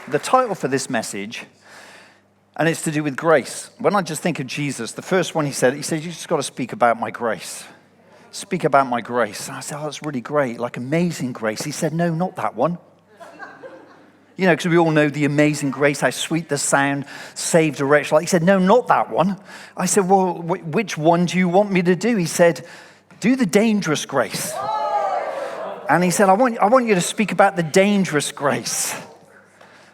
the title for this message, and it's to do with grace. When I just think of Jesus, the first one he said, you just got to speak about my grace. Speak about my grace. And I said, oh, that's really great, like amazing grace. He said, no, not that one. You know, because we all know the amazing grace, how sweet the sound, saved a wretch like. He said, no, not that one. I said, well, which one do you want me to do? He said, do the dangerous grace. And he said, I want you to speak about the dangerous grace.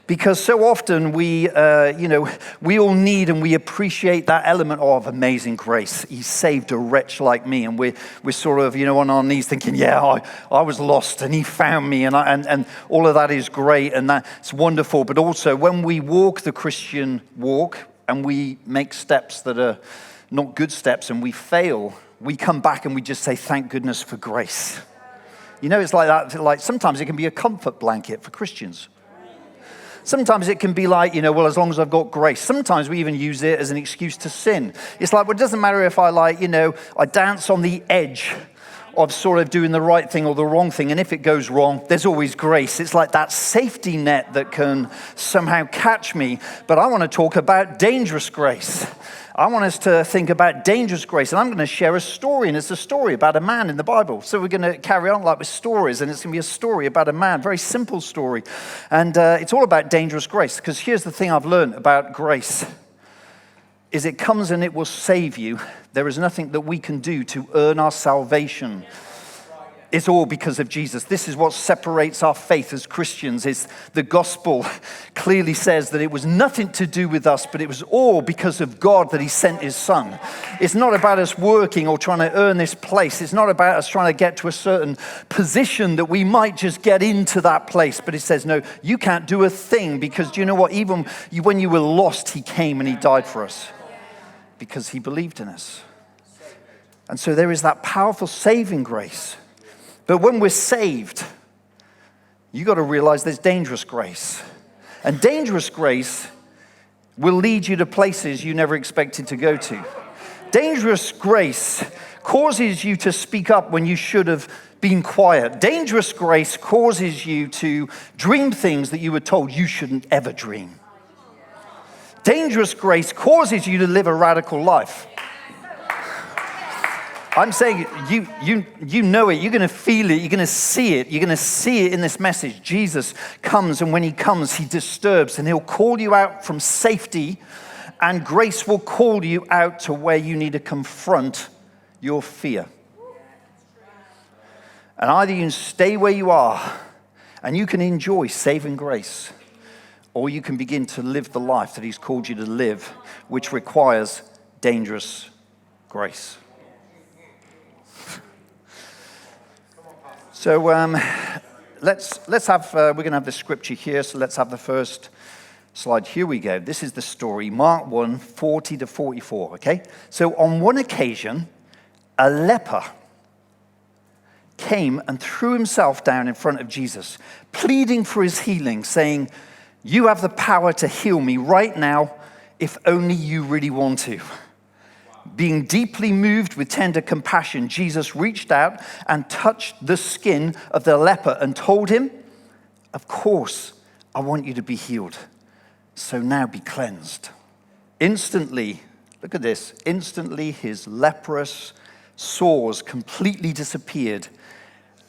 Because so often we all need and we appreciate that element of amazing grace. He saved a wretch like me, and we're sort of, on our knees thinking, yeah, I was lost and he found me, and all of that is great and that's wonderful. But also when we walk the Christian walk and we make steps that are not good steps and we fail, we come back and we just say, thank goodness for grace. It's like that. Like sometimes it can be a comfort blanket for Christians. Sometimes it can be like, well, as long as I've got grace. Sometimes we even use it as an excuse to sin. It's like, well, it doesn't matter if I I dance on the edge of sort of doing the right thing or the wrong thing. And if it goes wrong, there's always grace. It's like that safety net that can somehow catch me. But I want to talk about dangerous grace. I want us to think about dangerous grace. And I'm going to share a story, and it's a story about a man in the Bible. So we're going to carry on like with stories, and it's going to be a story about a man, very simple story. And it's all about dangerous grace, because here's the thing I've learned about grace, is it comes and it will save you. There is nothing that we can do to earn our salvation. It's all because of Jesus. This is what separates our faith as Christians. Is the gospel clearly says that it was nothing to do with us, but it was all because of God that he sent his son. It's not about us working or trying to earn this place. It's not about us trying to get to a certain position that we might just get into that place. But it says, no, you can't do a thing, because do you know what? Even when you were lost, he came and he died for us because he believed in us. And so there is that powerful saving grace. But when we're saved, you got to realize there's dangerous grace. And dangerous grace will lead you to places you never expected to go to. Dangerous grace causes you to speak up when you should have been quiet. Dangerous grace causes you to dream things that you were told you shouldn't ever dream. Dangerous grace causes you to live a radical life. I'm saying you know it, you're going to feel it, you're going to see it, in this message. Jesus comes, and when he comes, he disturbs, and he'll call you out from safety, and grace will call you out to where you need to confront your fear. And either you can stay where you are, and you can enjoy saving grace, or you can begin to live the life that he's called you to live, which requires dangerous grace. So let's have, we're going to have the scripture here, so let's have the first slide. Here we go. This is the story, Mark 1, 40 to 44, okay? So on one occasion, a leper came and threw himself down in front of Jesus, pleading for his healing, saying, you have the power to heal me right now, if only you really want to. Being deeply moved with tender compassion, Jesus reached out and touched the skin of the leper and told him, of course, I want you to be healed. So now be cleansed. Instantly, look at this, instantly his leprous sores completely disappeared,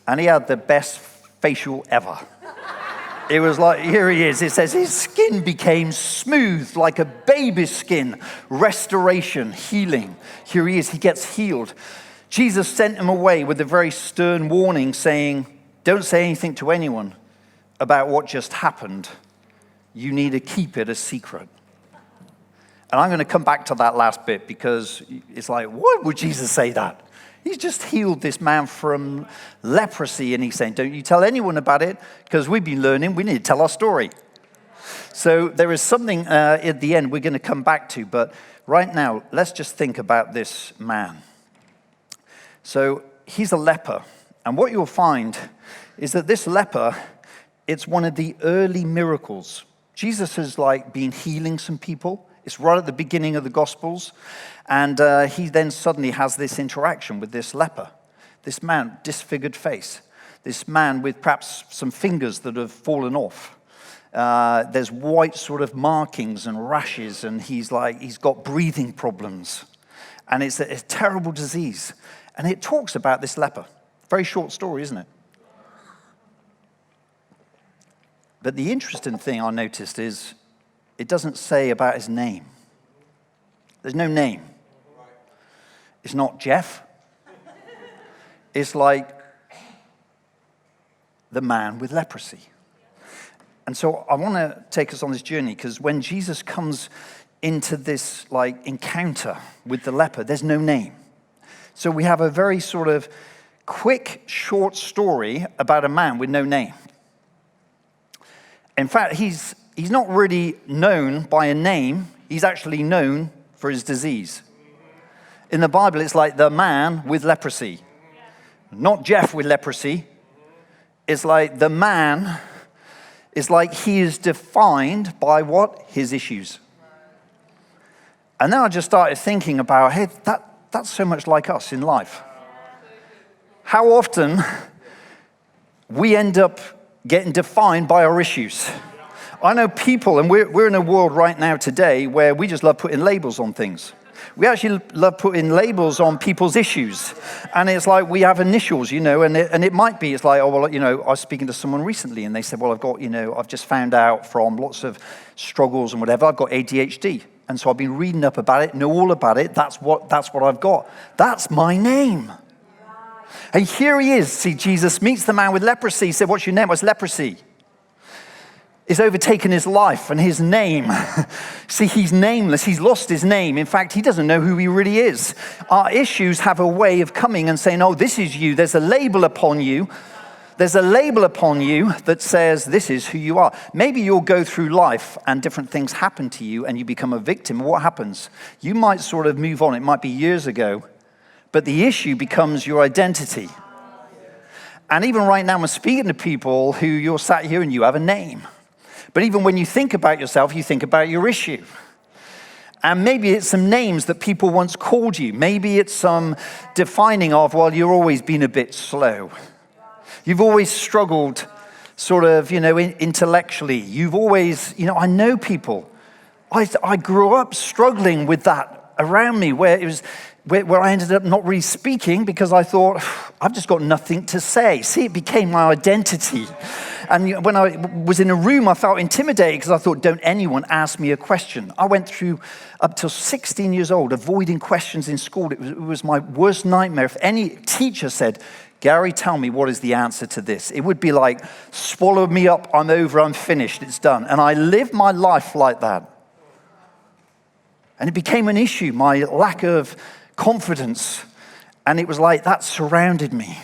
and he had the best facial ever. It was like, here he is. It says his skin became smooth like a baby's skin. Restoration, healing. Here he is. He gets healed. Jesus sent him away with a very stern warning saying, don't say anything to anyone about what just happened. You need to keep it a secret. And I'm going to come back to that last bit, because it's like, why would Jesus say that? He's just healed this man from leprosy, and he's saying, don't you tell anyone about it, because we've been learning, we need to tell our story. So there is something at the end we're going to come back to, but right now, let's just think about this man. So he's a leper, and what you'll find is that this leper, it's one of the early miracles. Jesus has been healing some people. It's right at the beginning of the Gospels. And he then suddenly has this interaction with this leper, this man, disfigured face, this man with perhaps some fingers that have fallen off. There's white sort of markings and rashes, and he's got breathing problems. And it's a terrible disease. And it talks about this leper. Very short story, isn't it? But the interesting thing I noticed is it doesn't say about his name. There's no name. It's not Jeff. It's like the man with leprosy. And so I want to take us on this journey, because when Jesus comes into this encounter with the leper, there's no name. So we have a very sort of quick, short story about a man with no name. In fact, he's not really known by a name. He's actually known for his disease. In the Bible, it's like the man with leprosy. Not Jeff with leprosy. It's like the man is like he is defined by what? His issues. And then I just started thinking about, hey, that's so much like us in life. How often we end up getting defined by our issues. I know people, and we're in a world right now today where we just love putting labels on things. We actually love putting labels on people's issues. And it's like we have initials, and it might be, it's like, oh, well, I was speaking to someone recently and they said, well, I've just found out from lots of struggles and whatever, I've got ADHD. And so I've been reading up about it, know all about it. That's what I've got. That's my name. And here he is. See, Jesus meets the man with leprosy. He said, what's your name? What's leprosy? It's overtaken his life and his name. See, he's nameless. He's lost his name. In fact, he doesn't know who he really is. Our issues have a way of coming and saying, oh, this is you. There's a label upon you. There's a label upon you that says this is who you are. Maybe you'll go through life and different things happen to you and you become a victim. What happens? You might sort of move on. It might be years ago, but the issue becomes your identity. And even right now, I'm speaking to people who you're sat here and you have a name. But even when you think about yourself, you think about your issue. And maybe it's some names that people once called you. Maybe it's some defining of, well, you've always been a bit slow. You've always struggled sort of, intellectually. You've always, I know people. I grew up struggling with that around me where it was, where I ended up not really speaking because I thought, I've just got nothing to say. See, it became my identity. And when I was in a room, I felt intimidated because I thought, don't anyone ask me a question. I went through up till 16 years old, avoiding questions in school. It was my worst nightmare. If any teacher said, Gary, tell me what is the answer to this, it would be like, swallow me up, I'm over, I'm finished, it's done. And I lived my life like that. And it became an issue, my lack of confidence. And it was like that surrounded me.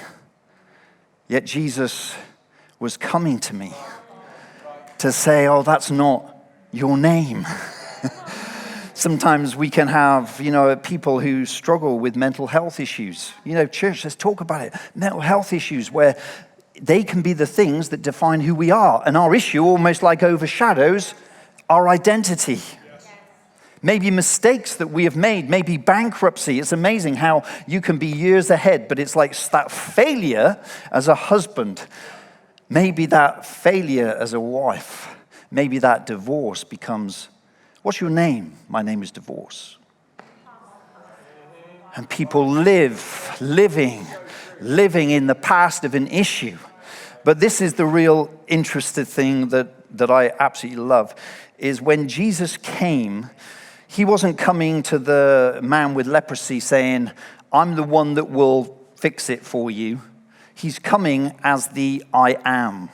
Yet Jesus was coming to me to say, oh, that's not your name. Sometimes we can have, people who struggle with mental health issues. Church, let's talk about it. Mental health issues where they can be the things that define who we are. And our issue almost like overshadows our identity. Maybe mistakes that we have made, maybe bankruptcy. It's amazing how you can be years ahead, but it's like that failure as a husband. Maybe that failure as a wife, maybe that divorce becomes, what's your name? My name is divorce. And people living in the past of an issue. But this is the real interesting thing that I absolutely love, is when Jesus came, he wasn't coming to the man with leprosy saying, I'm the one that will fix it for you. He's coming as the I am.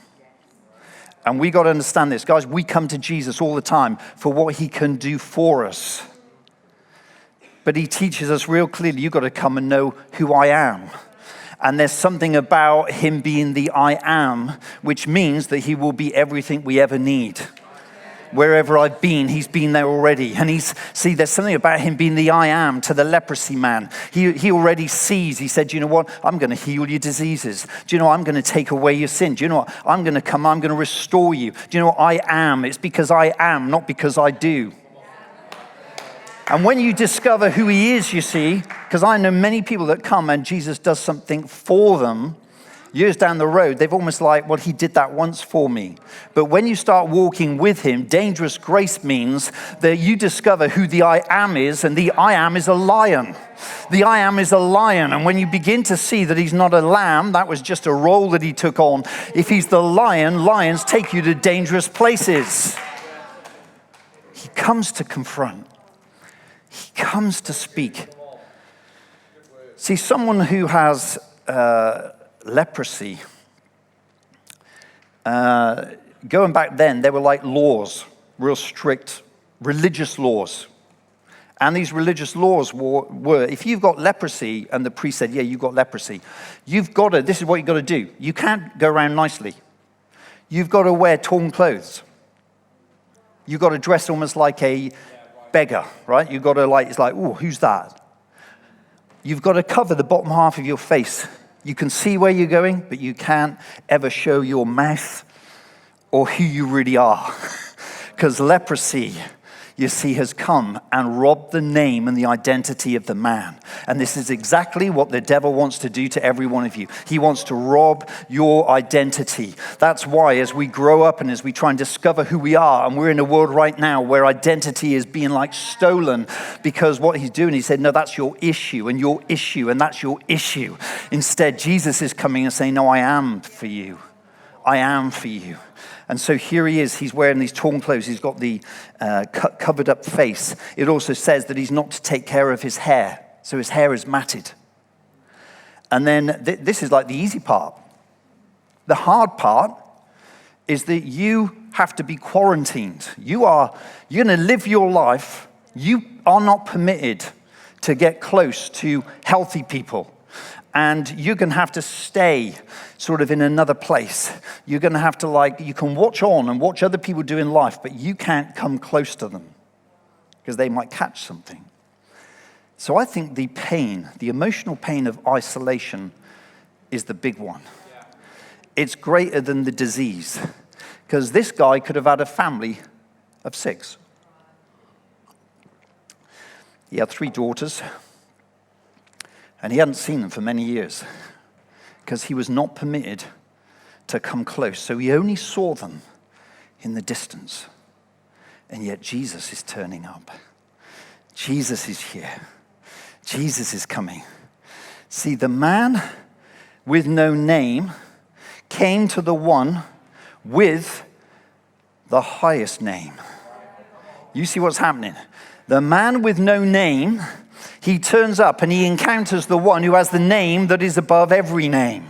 And we got to understand this. Guys, we come to Jesus all the time for what he can do for us. But he teaches us real clearly, you've got to come and know who I am. And there's something about him being the I am, which means that he will be everything we ever need. Wherever I've been, he's been there already. And there's something about him being the I am to the leprosy man. He already sees. He said, do you know what? I'm going to heal your diseases. Do you know, I'm going to take away your sin. Do you know what? I'm going to come, I'm going to restore you. Do you know what? I am. It's because I am, not because I do. And when you discover who he is, you see, because I know many people that come and Jesus does something for them, Years down the road, they've almost like, well, he did that once for me. But when you start walking with him, dangerous grace means that you discover who the I am is, and the I am is a lion. The I am is a lion. And when you begin to see that he's not a lamb, that was just a role that he took on. If he's the lion, lions take you to dangerous places. He comes to confront. He comes to speak. See, someone who has leprosy, going back then, there were like laws, real strict religious laws. And these religious laws were, if you've got leprosy, and the priest said, yeah, you've got leprosy, you've got to, this is what you've got to do. You can't go around nicely. You've got to wear torn clothes. You've got to dress almost like a beggar, right? You've got to it's like, oh, who's that? You've got to cover the bottom half of your face. You can see where you're going, but you can't ever show your mouth or who you really are. Because leprosy, you see, has come and robbed the name and the identity of the man. And this is exactly what the devil wants to do to every one of you. He wants to rob your identity. That's why as we grow up and as we try and discover who we are, and we're in a world right now where identity is being like stolen, because what he's doing, he said, no, that's your issue and your issue and that's your issue. Instead, Jesus is coming and saying, no, I am for you. I am for you. And so here he is, he's wearing these torn clothes, he's got the covered up face. It also says that he's not to take care of his hair, so his hair is matted. And then this is like the easy part. The hard part is that you have to be quarantined. You're going to live your life, you are not permitted to get close to healthy people. And you're going to have to stay sort of in another place. You're going to have to you can watch on and watch other people doing life, but you can't come close to them because they might catch something. So I think the pain, the emotional pain of isolation is the big one. It's greater than the disease because this guy could have had a family of 6. He had 3 daughters. And he hadn't seen them for many years because he was not permitted to come close. So he only saw them in the distance. And yet Jesus is turning up. Jesus is here. Jesus is coming. See, the man with no name came to the one with the highest name. You see what's happening? The man with no name, he turns up and he encounters the one who has the name that is above every name.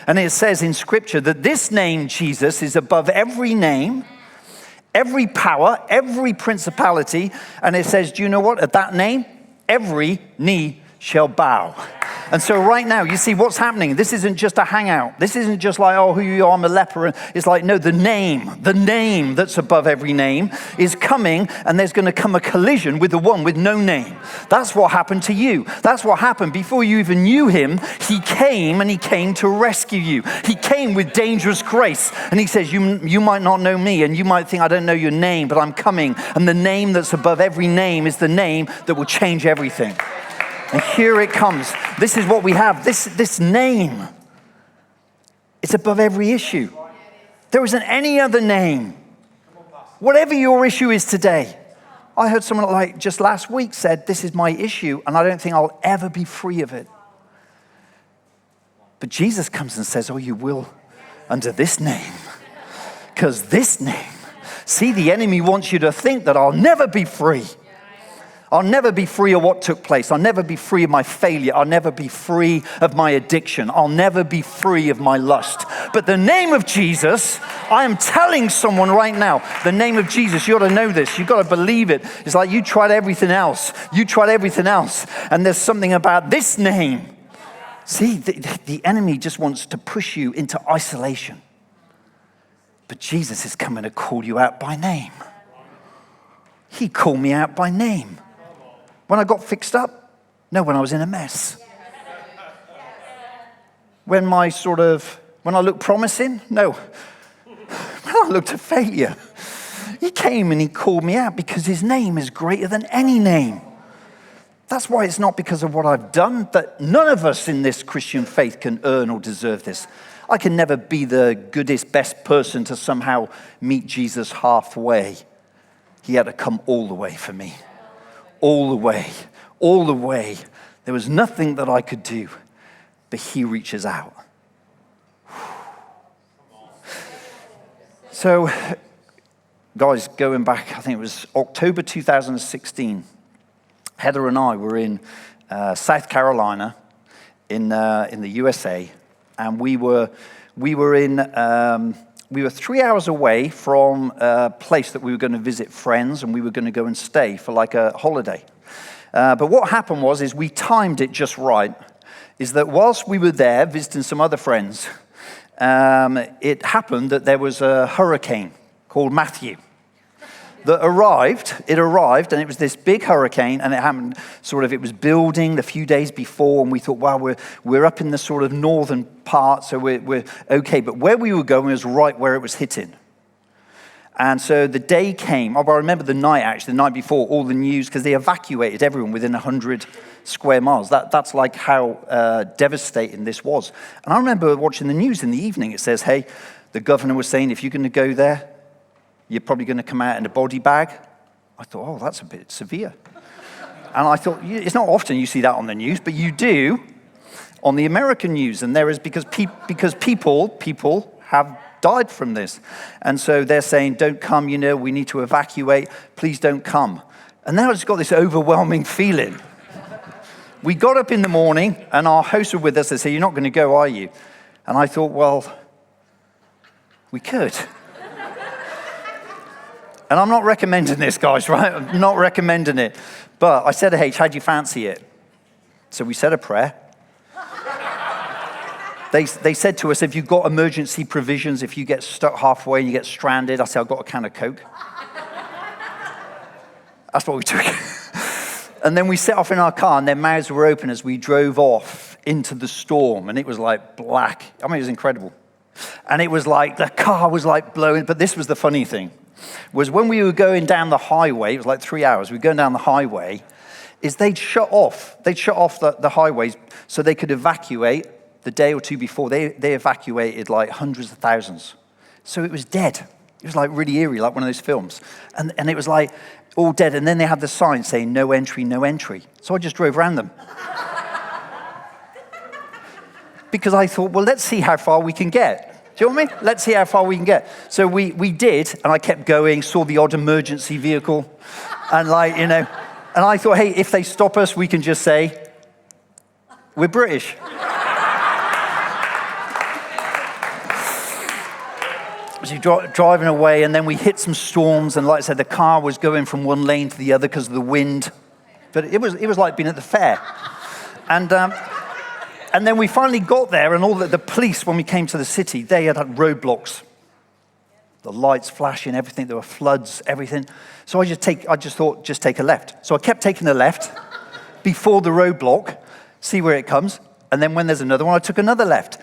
And it says in Scripture that this name, Jesus, is above every name, every power, every principality. And it says, do you know what? At that name, every knee shall bow. And so right now, you see what's happening. This isn't just a hangout. This isn't just like, oh, who you are, I'm a leper. It's like, no, the name that's above every name is coming, and there's going to come a collision with the one with no name. That's what happened to you. That's what happened before you even knew him. He came, and he came to rescue you. He came with dangerous grace, and he says, you might not know me, and you might think I don't know your name, but I'm coming. And the name that's above every name is the name that will change everything. And here it comes. This is what we have. This name. It's above every issue. There isn't any other name. Whatever your issue is today. I heard someone just last week said, this is my issue, and I don't think I'll ever be free of it. But Jesus comes and says, oh, you will under this name. Because this name. See, the enemy wants you to think that I'll never be free. I'll never be free of what took place. I'll never be free of my failure. I'll never be free of my addiction. I'll never be free of my lust. But the name of Jesus, I am telling someone right now, the name of Jesus, you ought to know this. You've got to believe it. It's like you tried everything else. You tried everything else. And there's something about this name. See, the enemy just wants to push you into isolation. But Jesus is coming to call you out by name. He called me out by name. When I got fixed up? No, when I was in a mess. When I looked promising? No. When I looked a failure. He came and he called me out because his name is greater than any name. That's why it's not because of what I've done, that none of us in this Christian faith can earn or deserve this. I can never be the goodest, best person to somehow meet Jesus halfway. He had to come all the way for me. All the way. All the way. There was nothing that I could do, but he reaches out. So, guys, going back, I think it was October 2016, Heather and I were in South Carolina in the USA, and we were 3 hours away from a place that we were going to visit friends, and we were going to go and stay for like a holiday. But what happened is we timed it just right, is that whilst we were there visiting some other friends, it happened that there was a hurricane called Matthew that arrived, and it was this big hurricane, and it happened it was building a few days before, and we thought, wow, we're up in the sort of northern part, so we're okay. But where we were going was right where it was hitting. And so the day came, I remember the night before, all the news, because they evacuated everyone within 100 square miles. That's like how devastating this was. And I remember watching the news in the evening. It says, hey, the governor was saying, if you're going to go there, you're probably going to come out in a body bag. I thought, oh, that's a bit severe. And I thought, it's not often you see that on the news, but you do on the American news. And there is, because people have died from this. And so they're saying, don't come, we need to evacuate. Please don't come. And now it's got this overwhelming feeling. We got up in the morning, and our hosts were with us. They said, you're not going to go, are you? And I thought, well, we could. And I'm not recommending this, guys, right? I'm not recommending it. But I said to H, how do you fancy it? So we said a prayer. They said to us, have you got emergency provisions if you get stuck halfway and you get stranded? I said, I've got a can of Coke. That's what we took. And then we set off in our car, and their mouths were open as we drove off into the storm. And it was like black. I mean, it was incredible. And it was like, the car was like blowing. But this was the funny thing, was when we were going down the highway, it was like 3 hours, we were going down the highway, is they'd shut off the highways so they could evacuate. The day or two before, they evacuated like hundreds of thousands. So it was dead. It was like really eerie, like one of those films. And it was like all dead. And then they had the sign saying, no entry, no entry. So I just drove around them. Because I thought, well, let's see how far we can get. Do you know what I mean? Let's see how far we can get. So we did, and I kept going, saw the odd emergency vehicle. And and I thought, hey, if they stop us, we can just say, we're British. So driving away, and then we hit some storms, and like I said, the car was going from one lane to the other because of the wind. But it was like being at the fair. And then we finally got there, and all the police, when we came to the city, they had roadblocks. The lights flashing, everything. There were floods, everything. So I just thought, just take a left. So I kept taking a left before the roadblock, see where it comes. And then when there's another one, I took another left.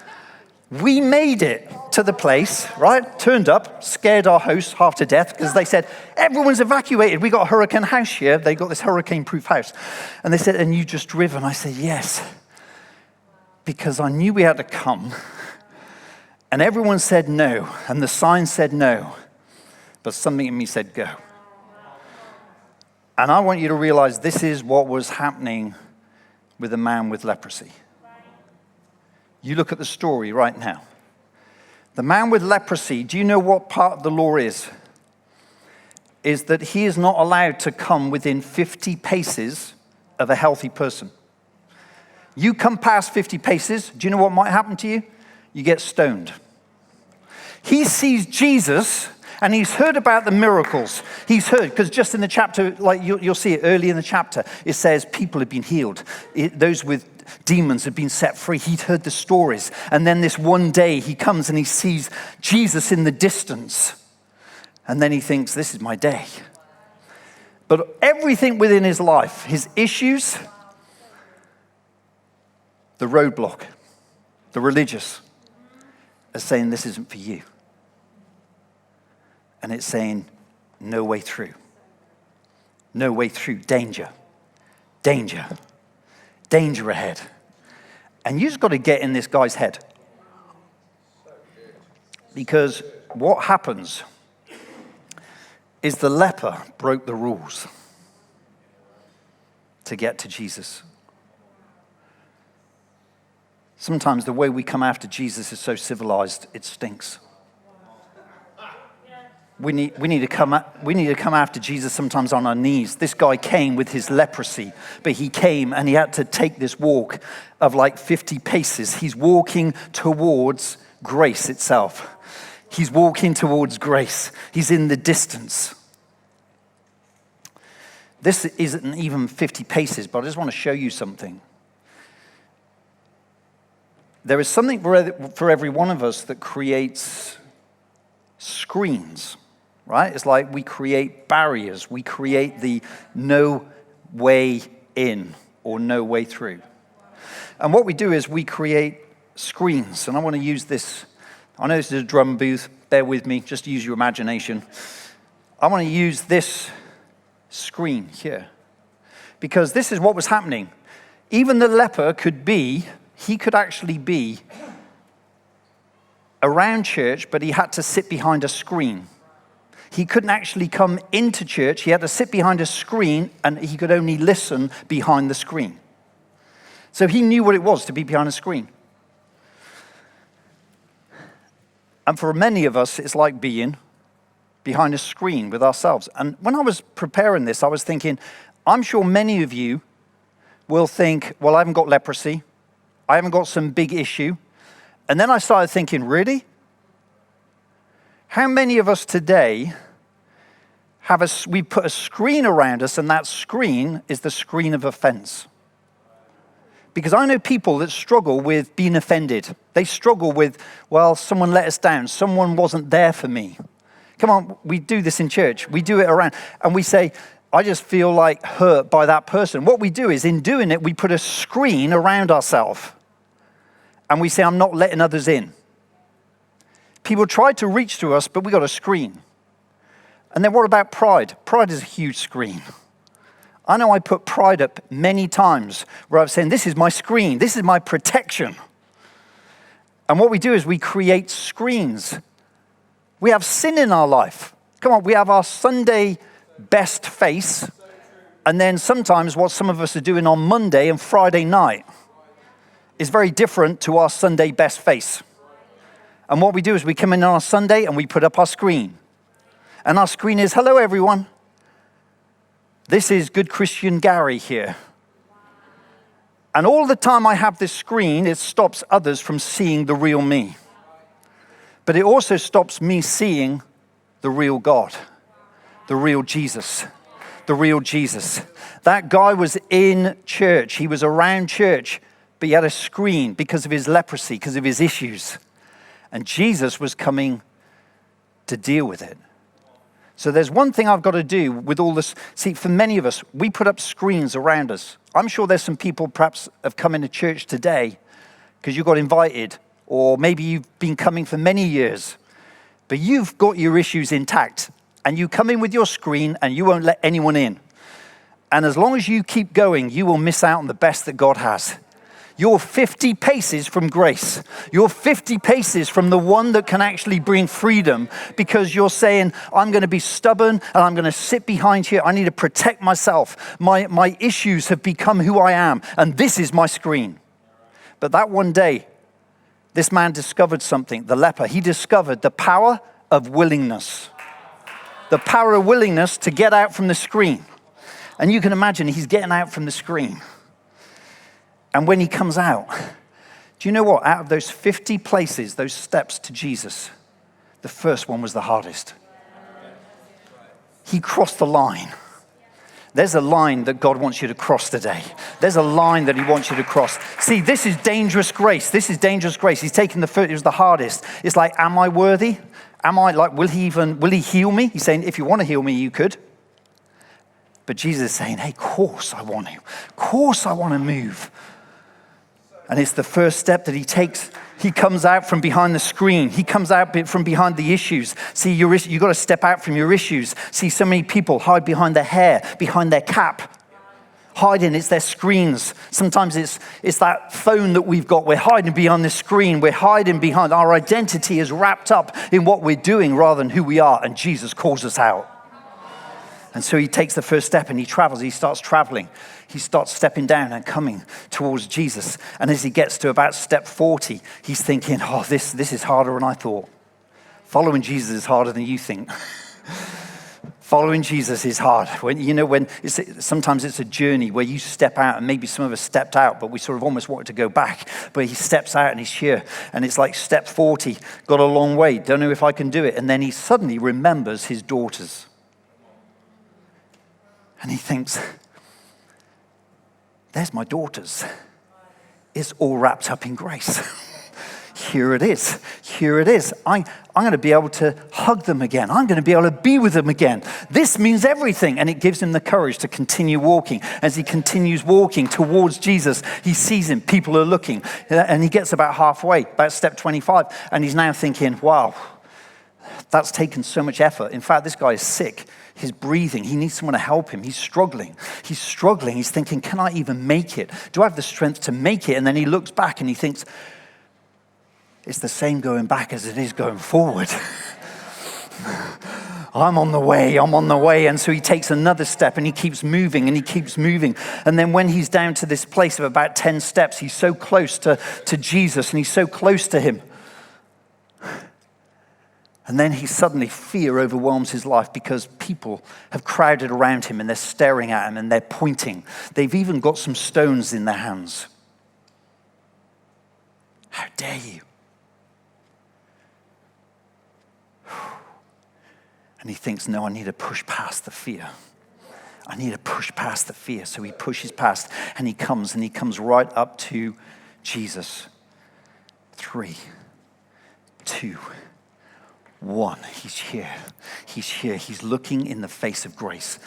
We made it to the place, right? Turned up, scared our hosts half to death because they said, everyone's evacuated. We got a hurricane house here. They got this hurricane-proof house. And they said, and you just driven? I said, yes. Because I knew we had to come. And everyone said no. And the sign said no. But something in me said go. And I want you to realize this is what was happening with the man with leprosy. You look at the story right now. The man with leprosy, do you know what part of the law is? Is that he is not allowed to come within 50 paces of a healthy person. You come past 50 paces, do you know what might happen to you? You get stoned. He sees Jesus, and he's heard about the miracles. He's heard, because just in the chapter, like you'll see it early in the chapter, it says people have been healed. Those with demons have been set free. He'd heard the stories. And then this one day he comes and he sees Jesus in the distance. And then he thinks, this is my day. But everything within his life, his issues, the roadblock, the religious, are saying this isn't for you. And it's saying, no way through. No way through. Danger. Danger. Danger ahead. And you just got to get in this guy's head. Because what happens is the leper broke the rules to get to Jesus. Sometimes the way we come after Jesus is so civilized, it stinks. We need to come after Jesus sometimes on our knees. This guy came with his leprosy, but he came and he had to take this walk of like 50 paces. He's walking towards grace itself. He's walking towards grace. He's in the distance. This isn't even 50 paces, but I just want to show you something. There is something for every one of us that creates screens, right? It's like we create barriers. We create the no way in or no way through. And what we do is we create screens. And I want to use this. I know this is a drum booth. Bear with me. Just use your imagination. I want to use this screen here because this is what was happening. Even the leper he could actually be around church, but he had to sit behind a screen. He couldn't actually come into church. He had to sit behind a screen, and he could only listen behind the screen. So he knew what it was to be behind a screen. And for many of us, it's like being behind a screen with ourselves. And when I was preparing this, I was thinking, I'm sure many of you will think, well, I haven't got leprosy. I haven't got some big issue. And then I started thinking, really? How many of us today we put a screen around us, and that screen is the screen of offense? Because I know people that struggle with being offended. They struggle with, well, someone let us down. Someone wasn't there for me. Come on, we do this in church. We do it around, and we say, I just feel like hurt by that person. What we do is, in doing it, we put a screen around ourselves. And we say, I'm not letting others in. People try to reach to us, but we got a screen. And then what about pride? Pride is a huge screen. I know I put pride up many times where I'm saying, this is my screen. This is my protection. And what we do is we create screens. We have sin in our life. Come on, we have our Sunday best face. And then sometimes what some of us are doing on Monday and Friday night is very different to our Sunday best face. And what we do is we come in on our Sunday and we put up our screen. And our screen is, hello everyone. This is Good Christian Gary here. And all the time I have this screen, it stops others from seeing the real me. But it also stops me seeing the real God, the real Jesus, the real Jesus. That guy was in church. He was around church. But he had a screen because of his leprosy, because of his issues. And Jesus was coming to deal with it. So there's one thing I've got to do with all this. See, for many of us, we put up screens around us. I'm sure there's some people perhaps have come into church today because you got invited, or maybe you've been coming for many years, but you've got your issues intact. And you come in with your screen and you won't let anyone in. And as long as you keep going, you will miss out on the best that God has. You're 50 paces from grace. You're 50 paces from the one that can actually bring freedom, because you're saying, I'm going to be stubborn and I'm going to sit behind here. I need to protect myself. My issues have become who I am, and this is my screen. But that one day, this man discovered something, the leper. He discovered the power of willingness. The power of willingness to get out from the screen. And you can imagine he's getting out from the screen. And when he comes out, do you know what? Out of those 50 places, those steps to Jesus, the first one was the hardest. He crossed the line. There's a line that God wants you to cross today. There's a line that he wants you to cross. See, this is dangerous grace. This is dangerous grace. He's taken the first, it was the hardest. It's like, am I worthy? Am I like, will he heal me? He's saying, if you want to heal me, you could. But Jesus is saying, hey, of course I want to. Of course I want to move. And it's the first step that he takes. He comes out from behind the screen. He comes out from behind the issues. See, you've got to step out from your issues. See, so many people hide behind their hair, behind their cap, Hiding, it's their screens. Sometimes it's that phone that we've got. We're hiding behind the screen. We're hiding behind. Our identity is wrapped up in what we're doing rather than who we are. And Jesus calls us out. And so he takes the first step and he travels. He starts traveling. He starts stepping down and coming towards Jesus. And as he gets to about step 40, he's thinking, oh, this is harder than I thought. Following Jesus is harder than you think. Following Jesus is hard. Sometimes it's a journey where you step out, and maybe some of us stepped out, but we sort of almost wanted to go back. But he steps out and he's here, and it's like step 40, got a long way, don't know if I can do it. And then he suddenly remembers his daughters. And he thinks, there's my daughters. It's all wrapped up in grace. Here it is. Here it is. I'm going to be able to hug them again. I'm going to be able to be with them again. This means everything. And it gives him the courage to continue walking. As he continues walking towards Jesus, he sees him. People are looking. And he gets about halfway, about step 25. And he's now thinking, wow, that's taken so much effort. In fact, this guy is sick. He's breathing. He needs someone to help him. He's struggling. He's thinking, can I even make it? Do I have the strength to make it? And then he looks back and he thinks, it's the same going back as it is going forward. I'm on the way. And so he takes another step and he keeps moving and he keeps moving. And then when he's down to this place of about 10 steps, he's so close to Jesus and he's so close to him. And then fear overwhelms his life because people have crowded around him and they're staring at him and they're pointing. They've even got some stones in their hands. How dare you? And he thinks, no, I need to push past the fear. So he pushes past and he comes right up to Jesus. 3, 2, 1. He's here. He's looking in the face of grace.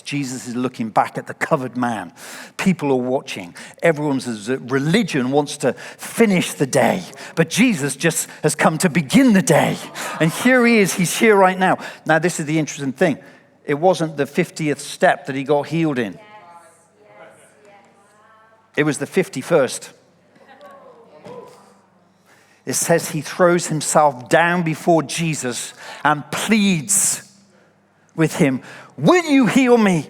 Jesus is looking back at the covered man. People are watching. Everyone's religion wants to finish the day. But Jesus just has come to begin the day. And here he is. He's here right now. Now, this is the interesting thing. It wasn't the 50th step that he got healed in. It was the 51st. It says he throws himself down before Jesus and pleads with him, will you heal me?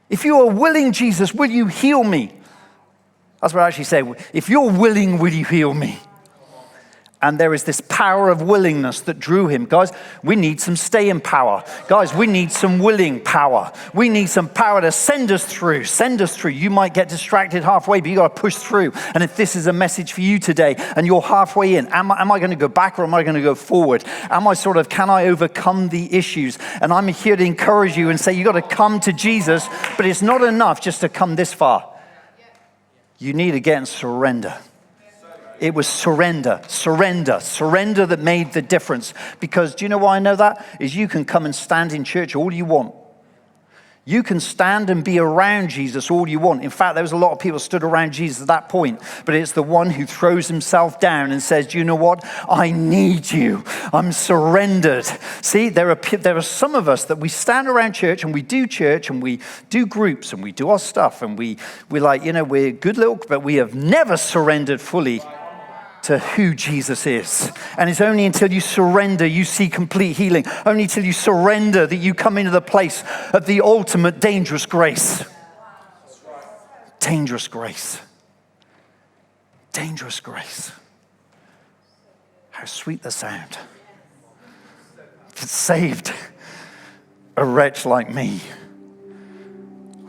If you are willing, Jesus, will you heal me? That's what I actually say. If you're willing, will you heal me? And there is this power of willingness that drew him. Guys, we need some staying power. Guys, we need some willing power. We need some power to send us through. You might get distracted halfway, but you got to push through. And if this is a message for you today and you're halfway in, am I going to go back or am I going to go forward? Can I overcome the issues? And I'm here to encourage you and say you got to come to Jesus, but it's not enough just to come this far. You need to get and surrender. It was surrender that made the difference. Because do you know why I know that? Is you can come and stand in church all you want. You can stand and be around Jesus all you want. In fact, there was a lot of people stood around Jesus at that point. But it's the one who throws himself down and says, do you know what? I need you. I'm surrendered. See, there are some of us that we stand around church and we do groups and we do our stuff. And we're good little, but we have never surrendered fully to who Jesus is. And it's only until you surrender you see complete healing. Only until you surrender that you come into the place of the ultimate dangerous grace. Dangerous grace. Dangerous grace. How sweet the sound. It saved a wretch like me.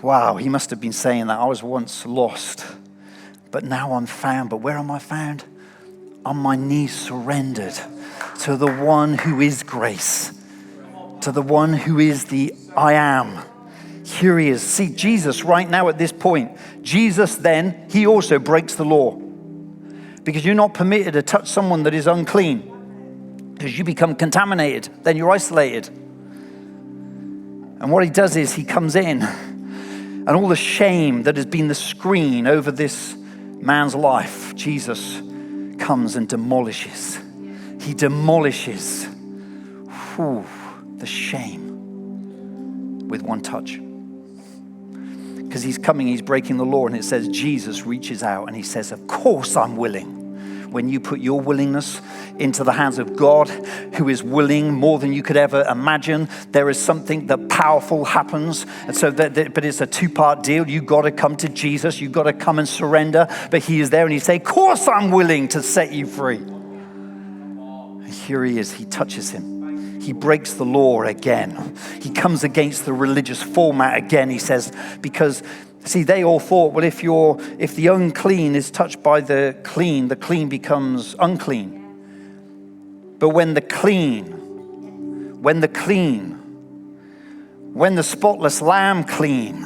Wow, he must have been saying that. I was once lost, but now I'm found. But where am I found? On my knees surrendered to the one who is grace, to the one who is the I am. Here he is. See, Jesus right now at this point, Jesus then, he also breaks the law. Because you're not permitted to touch someone that is unclean. Because you become contaminated, then you're isolated. And what he does is he comes in, and all the shame that has been the screen over this man's life, Jesus comes and demolishes. He demolishes the shame with one touch. because he's coming, he's breaking the law. And it says Jesus reaches out and he says, of course I'm willing. When you put your willingness into the hands of God, who is willing more than you could ever imagine, there is something that powerful happens. And so, but it's a two-part deal. You've got to come to Jesus. You've got to come and surrender. But he is there and he says, of course I'm willing to set you free. And here he is. He touches him. He breaks the law again. He comes against the religious format again. He says, because see, they all thought, well, if the unclean is touched by the clean becomes unclean. But when the spotless lamb clean,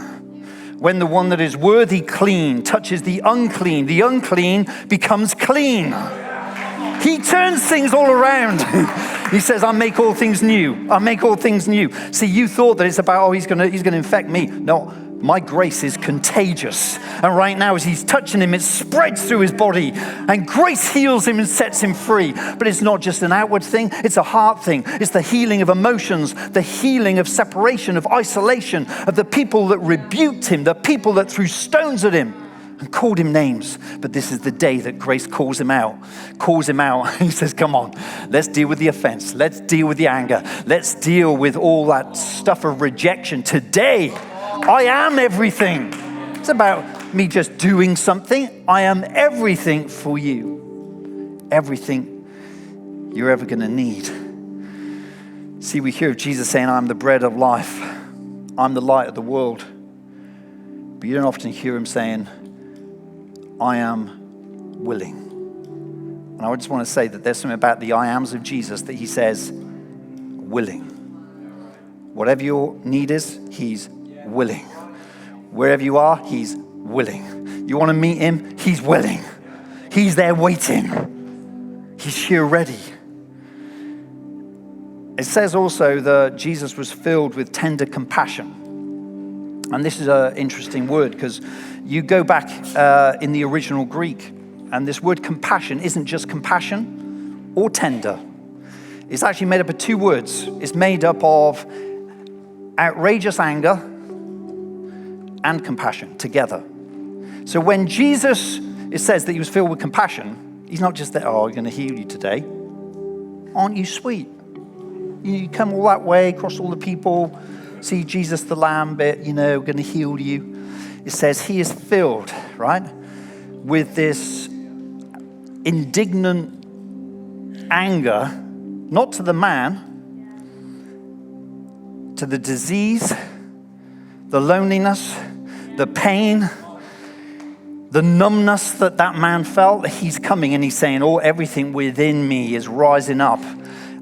when the one that is worthy clean touches the unclean becomes clean. He turns things all around. He says, I make all things new. I make all things new. See, you thought that it's about, he's going to infect me. No. My grace is contagious. And right now, as he's touching him, it spreads through his body. And grace heals him and sets him free. But it's not just an outward thing. It's a heart thing. It's the healing of emotions, the healing of separation, of isolation, of the people that rebuked him, the people that threw stones at him and called him names. But this is the day that grace calls him out. He says, come on, let's deal with the offense. Let's deal with the anger. Let's deal with all that stuff of rejection today. I am everything. It's about me just doing something. I am everything for you. Everything you're ever going to need. See, we hear of Jesus saying, I'm the bread of life. I'm the light of the world. But you don't often hear him saying, I am willing. And I just want to say that there's something about the I ams of Jesus that he says, willing. Whatever your need is, he's willing. Wherever you are, he's willing. You want to meet him? He's willing. He's there waiting. He's here ready. It says also that Jesus was filled with tender compassion. And this is an interesting word because you go back in the original Greek and this word compassion isn't just compassion or tender. It's actually made up of two words. It's made up of outrageous anger and compassion together. So when Jesus, it says that he was filled with compassion, he's not just there, I'm going to heal you today. Aren't you sweet? You come all that way, across all the people, see Jesus the Lamb bit, going to heal you. It says he is filled, right, with this indignant anger, not to the man, to the disease, the loneliness, the pain, the numbness that man felt. He's coming and he's saying, everything within me is rising up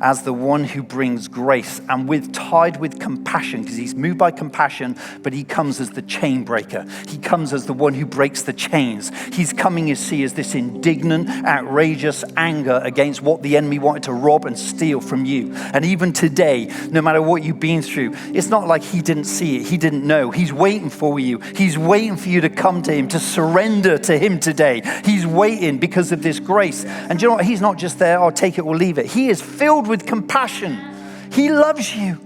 as the one who brings grace and tied with compassion, because he's moved by compassion, but he comes as the chain breaker. He comes as the one who breaks the chains. He's coming, you see, as this indignant, outrageous anger against what the enemy wanted to rob and steal from you. And even today, no matter what you've been through, it's not like he didn't see it. He didn't know. He's waiting for you. He's waiting for you to come to him, to surrender to him today. He's waiting because of this grace. And do you know what? He's not just there, I'll take it or leave it. He is filled with compassion. He loves you.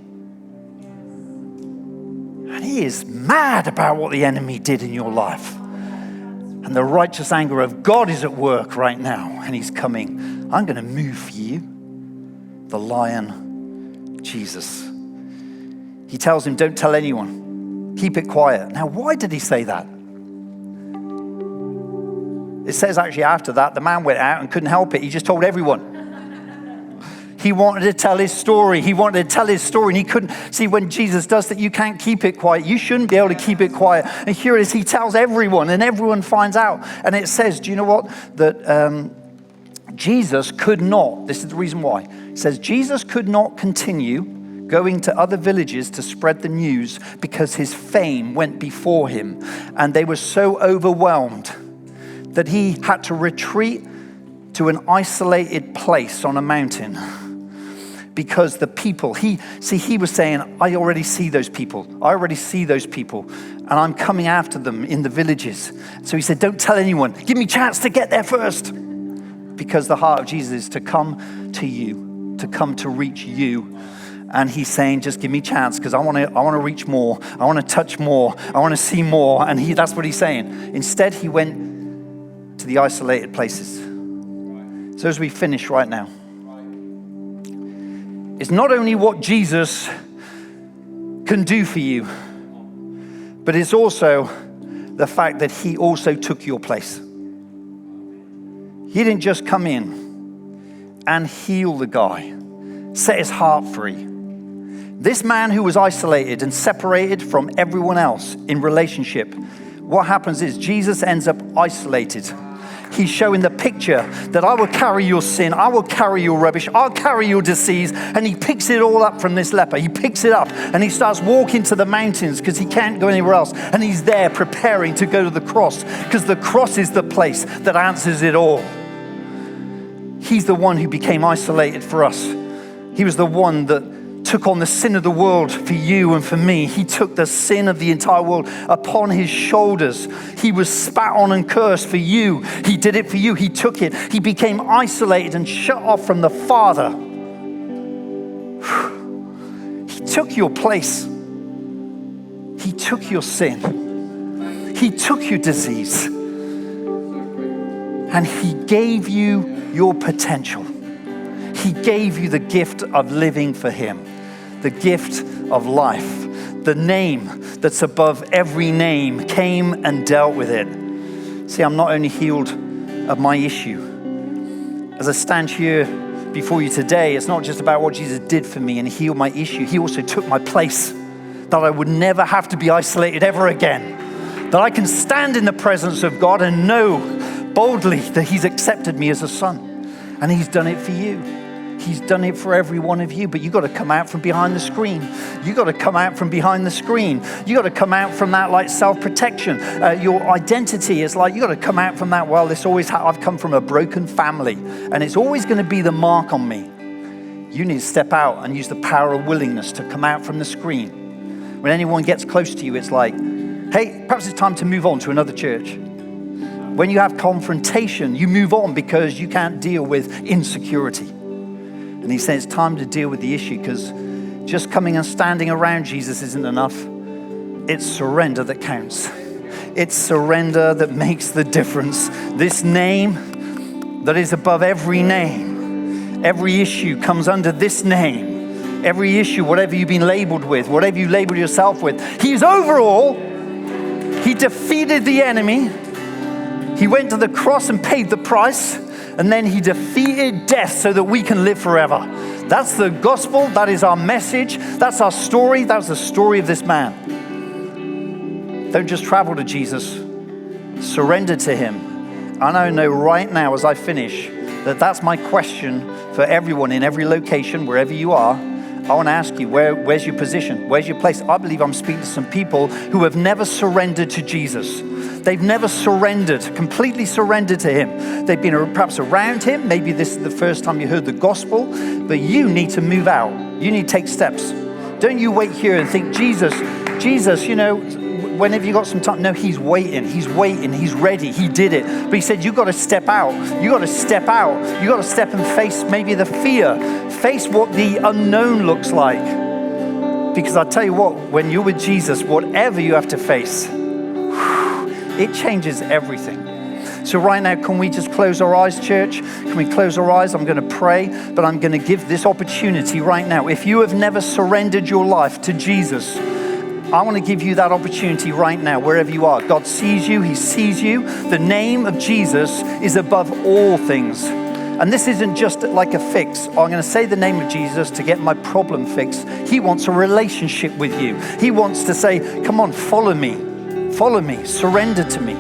And he is mad about what the enemy did in your life. And the righteous anger of God is at work right now. And he's coming. I'm going to move for you. The Lion, Jesus. He tells him, don't tell anyone. Keep it quiet. Now, why did he say that? It says actually after that, the man went out and couldn't help it. He just told everyone. He wanted to tell his story. And he couldn't. See, when Jesus does that, you can't keep it quiet. You shouldn't be able to keep it quiet. And here it is. He tells everyone and everyone finds out. And it says, do you know what? That Jesus could not. This is the reason why. It says Jesus could not continue going to other villages to spread the news because his fame went before him. And they were so overwhelmed that he had to retreat to an isolated place on a mountain. Because the people, he was saying, I already see those people. And I'm coming after them in the villages. So he said, don't tell anyone. Give me a chance to get there first. Because the heart of Jesus is to come to you, to come to reach you. And he's saying, just give me a chance, because I want to reach more. I want to touch more. I want to see more. And that's what he's saying. Instead, he went to the isolated places. So as we finish right now, it's not only what Jesus can do for you, but it's also the fact that he also took your place. He didn't just come in and heal the guy, set his heart free. This man who was isolated and separated from everyone else in relationship, what happens is Jesus ends up isolated. He's showing the picture that I will carry your sin, I will carry your rubbish, I'll carry your disease. And he picks it all up from this leper. He picks it up and he starts walking to the mountains because he can't go anywhere else. And he's there preparing to go to the cross, because the cross is the place that answers it all. He's the one who became isolated for us. He was the one that took on the sin of the world for you and for me. He took the sin of the entire world upon his shoulders. He was spat on and cursed for you. He did it for you. He took it. He became isolated and shut off from the Father. He took your place. He took your sin. He took your disease. And he gave you your potential. He gave you the gift of living for him, the gift of life. The name that's above every name came and dealt with it. See, I'm not only healed of my issue. As I stand here before you today, it's not just about what Jesus did for me and healed my issue. He also took my place, that I would never have to be isolated ever again. That I can stand in the presence of God and know boldly that he's accepted me as a son. And he's done it for you. He's done it for every one of you, but you got to come out from behind the screen. You got to come out from behind the screen. You got to come out from that like self-protection. Your identity is like, you got to come out from that. Well, I've come from a broken family and it's always going to be the mark on me. You need to step out and use the power of willingness to come out from the screen. When anyone gets close to you, it's like, hey, perhaps it's time to move on to another church. When you have confrontation, you move on because you can't deal with insecurity. And he says it's time to deal with the issue, because just coming and standing around Jesus isn't enough. It's surrender that counts. It's surrender that makes the difference. This name that is above every name, every issue comes under this name. Every issue, whatever you've been labeled with, whatever you label yourself with, he's over all. He defeated the enemy. He went to the cross and paid the price. And then he defeated death so that we can live forever. That's the gospel. That is our message. That's our story. That's the story of this man. Don't just travel to Jesus. Surrender to him. And I know right now as I finish that that's my question for everyone in every location, wherever you are. I want to ask you, where's your position? Where's your place? I believe I'm speaking to some people who have never surrendered to Jesus. They've never surrendered, completely surrendered to him. They've been perhaps around him. Maybe this is the first time you heard the gospel, but you need to move out. You need to take steps. Don't you wait here and think, Jesus, whenever you got some time. No, he's waiting, he's ready, he did it. But he said, you got to step out. You got to step out. You got to step and face maybe the fear. Face what the unknown looks like. Because I tell you what, when you're with Jesus, whatever you have to face, it changes everything. So right now, can we just close our eyes, church? Can we close our eyes? I'm going to pray, but I'm going to give this opportunity right now. If you have never surrendered your life to Jesus, I want to give you that opportunity right now, wherever you are. God sees you. He sees you. The name of Jesus is above all things. And this isn't just like a fix. I'm going to say the name of Jesus to get my problem fixed. He wants a relationship with you. He wants to say, come on, follow me, surrender to me.